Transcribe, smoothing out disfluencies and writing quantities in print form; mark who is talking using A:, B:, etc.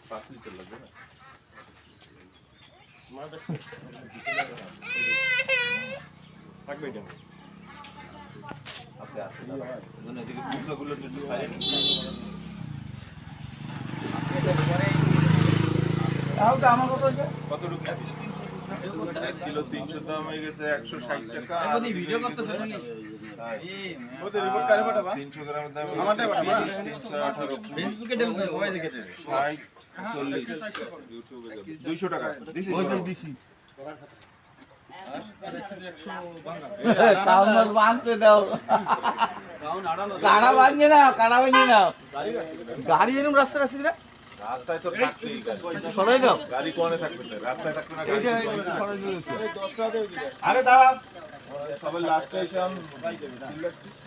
A: 5 litre লাগবে না থাকবে এটা আচ্ছা আচ্ছা জন্য এদিকে পুরোগুলো একটু সাইডে নিন কত রুপি কিলো 300 দাম হয়ে গেছে 160 টাকা আর ভিডিও করতেছ নাকি ওদের রিপোর্ট কারে পাঠাবা 300 গ্রামের দাম আমারটাই পাঠাবা 318 ফেসবুকে দেন কয় দেখে 60 40 ইউটিউবে যাবে 200 টাকা দিছি ওই দিছি
B: কাউন্টার বাঁধতে দাও কাড়া ভাঙে না গাড়ি এরকম রাস্তায় আসছে রে
A: রাস্তায় তো থাকতেই
B: সরাই দাও
A: গাড়ি কোনে থাকবে রাস্তায় থাকবে না গাড়ি
B: আরে দাঁড়া
A: সবাই লাস্টে এসে